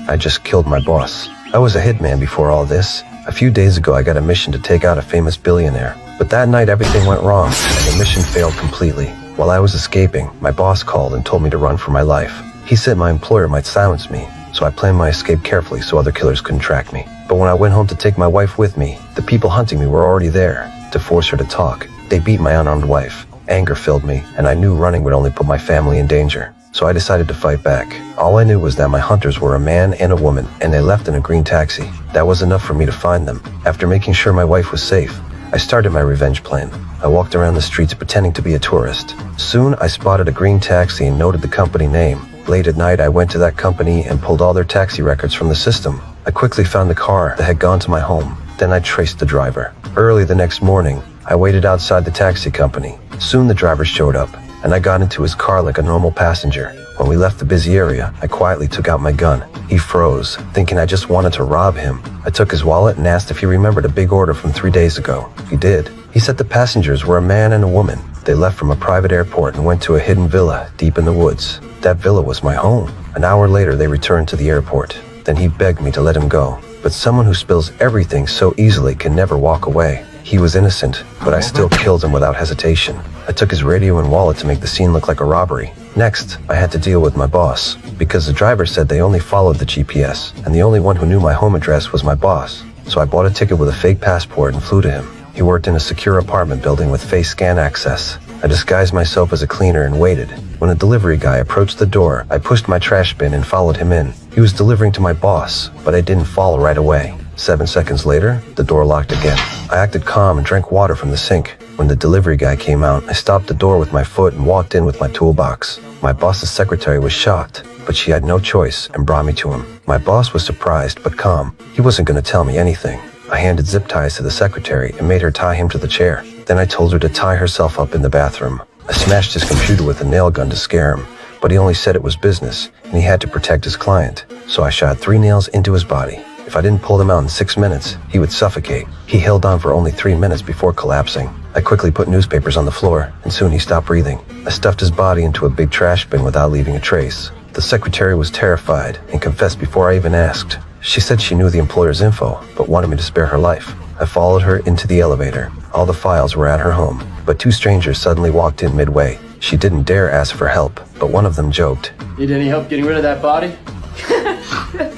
I just killed my boss. I was a hitman before all this. A few days ago I got a mission to take out a famous billionaire. But that night everything went wrong, and the mission failed completely. While I was escaping, my boss called and told me to run for my life. He said my employer might silence me, so I planned my escape carefully so other killers couldn't track me. But when I went home to take my wife with me, the people hunting me were already there. To force her to talk, they beat my unarmed wife. Anger filled me, and I knew running would only put my family in danger. So I decided to fight back. All I knew was that my hunters were a man and a woman, and they left in a green taxi. That was enough for me to find them. After making sure my wife was safe, I started my revenge plan. I walked around the streets pretending to be a tourist. Soon I spotted a green taxi and noted the company name. Late at night I went to that company and pulled all their taxi records from the system. I quickly found the car that had gone to my home. Then I traced the driver. Early the next morning, I waited outside the taxi company. Soon the driver showed up, and I got into his car like a normal passenger. When we left the busy area, I quietly took out my gun. He froze, thinking I just wanted to rob him. I took his wallet and asked if he remembered a big order from 3 days ago. He did. He said the passengers were a man and a woman. They left from a private airport and went to a hidden villa deep in the woods. That villa was my home. An hour later, they returned to the airport. Then he begged me to let him go. But someone who spills everything so easily can never walk away. He was innocent, but I still killed him without hesitation. I took his radio and wallet to make the scene look like a robbery. Next, I had to deal with my boss, because the driver said they only followed the GPS, and the only one who knew my home address was my boss. So I bought a ticket with a fake passport and flew to him. He worked in a secure apartment building with face scan access. I disguised myself as a cleaner and waited. When a delivery guy approached the door, I pushed my trash bin and followed him in. He was delivering to my boss, but I didn't follow right away. 7 seconds later, the door locked again. I acted calm and drank water from the sink. When the delivery guy came out, I stopped the door with my foot and walked in with my toolbox. My boss's secretary was shocked, but she had no choice and brought me to him. My boss was surprised but calm. He wasn't going to tell me anything. I handed zip ties to the secretary and made her tie him to the chair. Then I told her to tie herself up in the bathroom. I smashed his computer with a nail gun to scare him, but he only said it was business and he had to protect his client. So I shot 3 nails into his body. If I didn't pull them out in 6 minutes, he would suffocate. He held on for only 3 minutes before collapsing. I quickly put newspapers on the floor, and soon he stopped breathing. I stuffed his body into a big trash bin without leaving a trace. The secretary was terrified and confessed before I even asked. She said she knew the employer's info, but wanted me to spare her life. I followed her into the elevator. All the files were at her home, but 2 strangers suddenly walked in midway. She didn't dare ask for help, but one of them joked, "Need any help getting rid of that body?"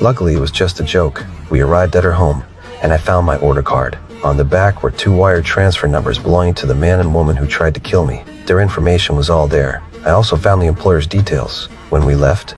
Luckily, it was just a joke. We arrived at her home, and I found my order card. On the back were 2 wire transfer numbers belonging to the man and woman who tried to kill me. Their information was all there. I also found the employer's details. When we left,